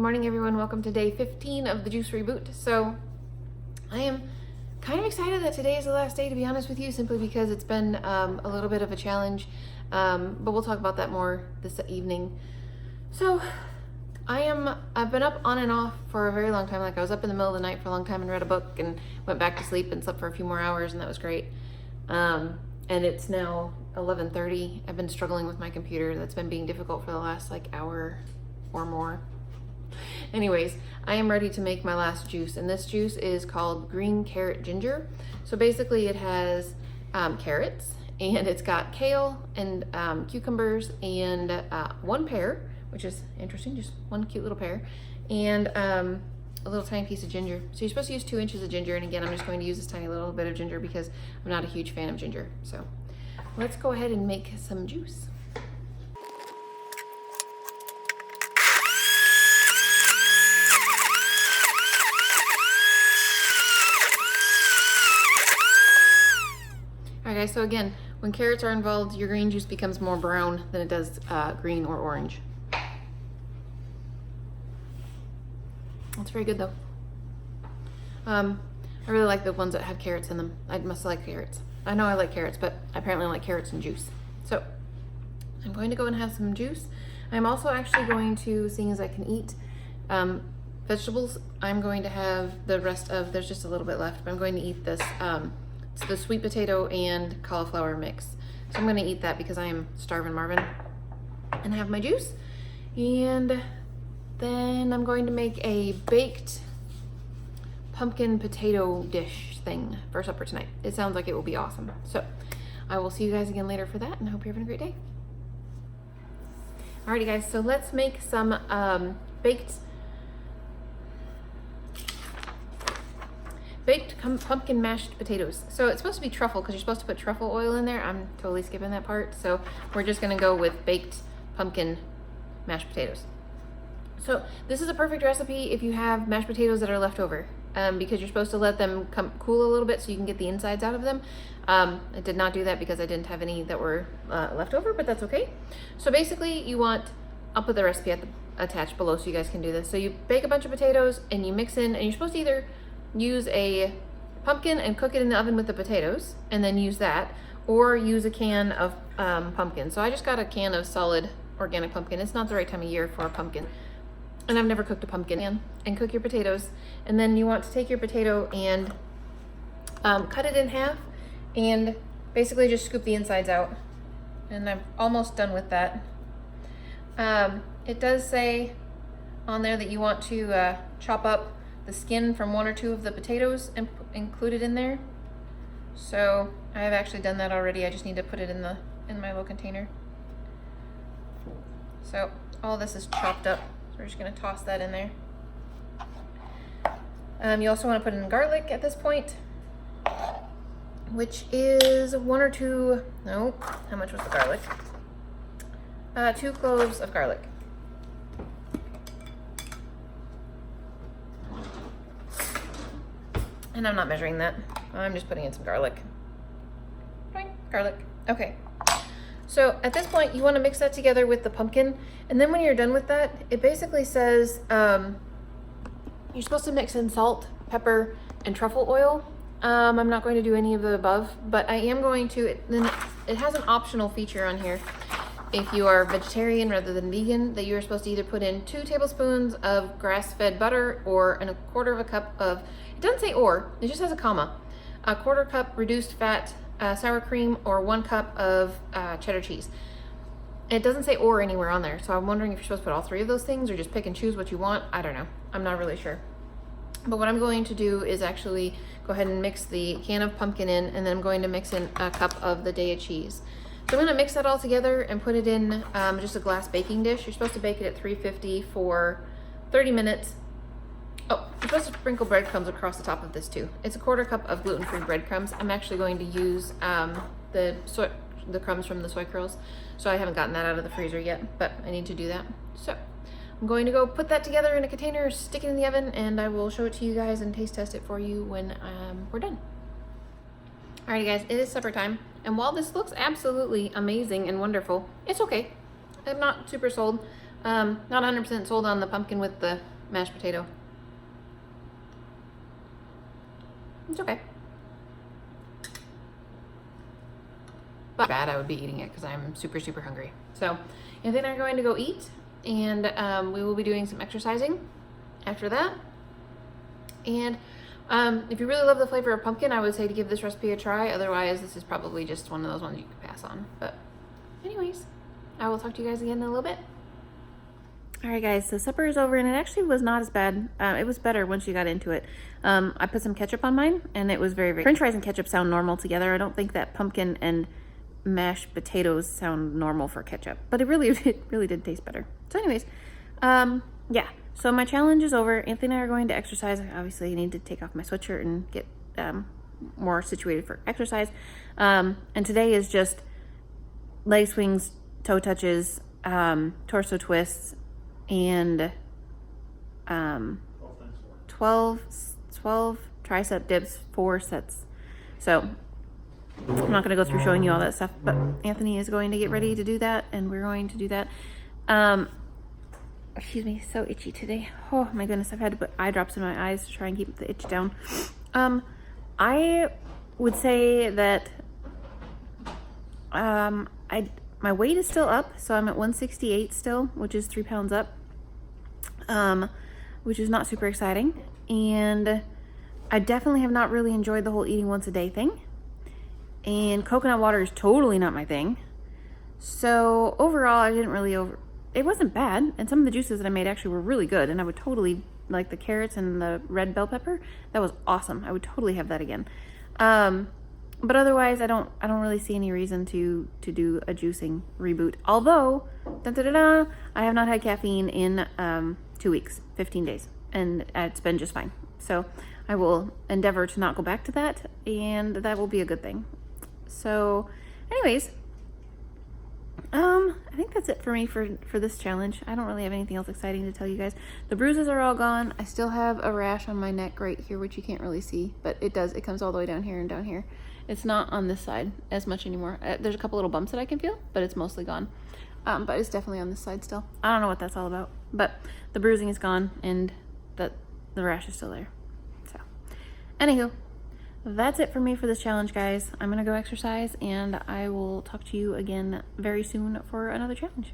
morning everyone. Welcome to day 15 of the juice reboot. So I am kind of excited that today is the last day, to be honest with you, simply because it's been a little bit of a challenge, but we'll talk about that more this evening. So I've been up on and off for a very long time. Like I was up in the middle of the night for a long time and read a book and went back to sleep and slept for a few more hours, and that was great. And it's now 11:30. I've been struggling with my computer. That's been being difficult for the last like hour or more. Anyways, I am ready to make my last juice, and this juice is called green carrot ginger. So basically it has carrots, and it's got kale and cucumbers and one pear, which is interesting, just one cute little pear, and a little tiny piece of ginger. So you're supposed to use 2 inches of ginger, and again, I'm just going to use this tiny little bit of ginger because I'm not a huge fan of ginger. So let's go ahead and make some juice. Alright guys, so again, when carrots are involved, your green juice becomes more brown than it does green or orange. It's very good though. I really like the ones that have carrots in them. I must like carrots. I know I like carrots, but apparently I like carrots and juice. So I'm going to go and have some juice. I'm also actually going to, seeing as I can eat vegetables, I'm going to have the rest of, there's just a little bit left, but I'm going to eat this. It's the sweet potato and cauliflower mix. So I'm gonna eat that because I am starving Marvin, and have my juice. And then I'm going to make a baked pumpkin potato dish thing for supper tonight. It sounds like it will be awesome. So I will see you guys again later for that, and I hope you're having a great day. Alrighty guys, so let's make some baked pumpkin mashed potatoes. So it's supposed to be truffle because you're supposed to put truffle oil in there. I'm totally skipping that part. So we're just gonna go with baked pumpkin mashed potatoes. So this is a perfect recipe if you have mashed potatoes that are left over, because you're supposed to let them cool a little bit so you can get the insides out of them. I did not do that because I didn't have any that were left over, but that's okay. So basically you want, I'll put the recipe attached below so you guys can do this. So you bake a bunch of potatoes and you mix in, and you're supposed to either use a pumpkin and cook it in the oven with the potatoes and then use that, or use a can of pumpkin. So I just got a can of solid organic pumpkin. It's not the right time of year for a pumpkin, and I've never cooked a pumpkin. And cook your potatoes, and then you want to take your potato and cut it in half and basically just scoop the insides out. And I'm almost done with that. It does say on there that you want to chop up the skin from 1 or 2 of the potatoes and include it in there. So I have actually done that already. I just need to put it in my little container. So all this is chopped up. So we're just gonna toss that in there. You also want to put in garlic at this point, which is 1 or 2. No, how much was the garlic? 2 cloves of garlic. And I'm not measuring that. I'm just putting in some garlic. Garlic. Okay. So at this point, you want to mix that together with the pumpkin. And then when you're done with that, it basically says you're supposed to mix in salt, pepper, and truffle oil. I'm not going to do any of the above, but I am going to. Then it has an optional feature on here. If you are vegetarian rather than vegan, that you're supposed to either put in 2 tablespoons of grass-fed butter or 1/4 cup of, it doesn't say or, it just has a comma, 1/4 cup reduced fat sour cream, or 1 cup of cheddar cheese. It doesn't say or anywhere on there, so I'm wondering if you're supposed to put all 3 of those things or just pick and choose what you want. I don't know. I'm not really sure. But what I'm going to do is actually go ahead and mix the can of pumpkin in, and then I'm going to mix in a cup of the Daya cheese. So I'm gonna mix that all together and put it in just a glass baking dish. You're supposed to bake it at 350 for 30 minutes. Oh, you're supposed to sprinkle breadcrumbs across the top of this too. It's a 1/4 cup of gluten-free breadcrumbs. I'm actually going to use the crumbs from the soy curls. So I haven't gotten that out of the freezer yet, but I need to do that. So I'm going to go put that together in a container, stick it in the oven, and I will show it to you guys and taste test it for you when we're done. Alrighty guys, it is supper time, and while this looks absolutely amazing and wonderful, it's okay. I'm not super sold. Not 100% sold on the pumpkin with the mashed potato. It's okay. But bad, I would be eating it because I'm super, super hungry. So Anthony and I are going to go eat, and we will be doing some exercising after that. And if you really love the flavor of pumpkin, I would say to give this recipe a try. Otherwise, this is probably just one of those ones you could pass on. But anyways, I will talk to you guys again in a little bit. All right, guys, so supper is over, and it actually was not as bad. It was better once you got into it. I put some ketchup on mine, and it was very, very... French fries and ketchup sound normal together. I don't think that pumpkin and mashed potatoes sound normal for ketchup, but it really did taste better. So anyways, yeah, so my challenge is over. Anthony and I are going to exercise. Obviously, I need to take off my sweatshirt and get more situated for exercise. And today is just leg swings, toe touches, torso twists, and 12 tricep dips, 4 sets. So I'm not going to go through showing you all that stuff, but Anthony is going to get ready to do that, and we're going to do that. Excuse me, so itchy today. Oh my goodness, I've had to put eye drops in my eyes to try and keep the itch down. I would say that my weight is still up, so I'm at 168 still, which is 3 pounds up, which is not super exciting. And I definitely have not really enjoyed the whole eating once a day thing. And coconut water is totally not my thing. So overall, I didn't really it wasn't bad. And some of the juices that I made actually were really good. And I would totally, like the carrots and the red bell pepper, that was awesome. I would totally have that again. But otherwise, I don't really see any reason to do a juicing reboot. Although, I have not had caffeine in 2 weeks, 15 days, and it's been just fine. So I will endeavor to not go back to that, and that will be a good thing. So anyways, I think that's it for me for this challenge. I don't really have anything else exciting to tell you guys. The bruises are all gone. I still have a rash on my neck right here, which you can't really see, but it comes all the way down here and down here. It's not on this side as much anymore. There's a couple little bumps that I can feel, but it's mostly gone. But it's definitely on this side still. I don't know what that's all about, but the bruising is gone, and the rash is still there. So anywho, that's it for me for this challenge, guys. I'm gonna go exercise, and I will talk to you again very soon for another challenge.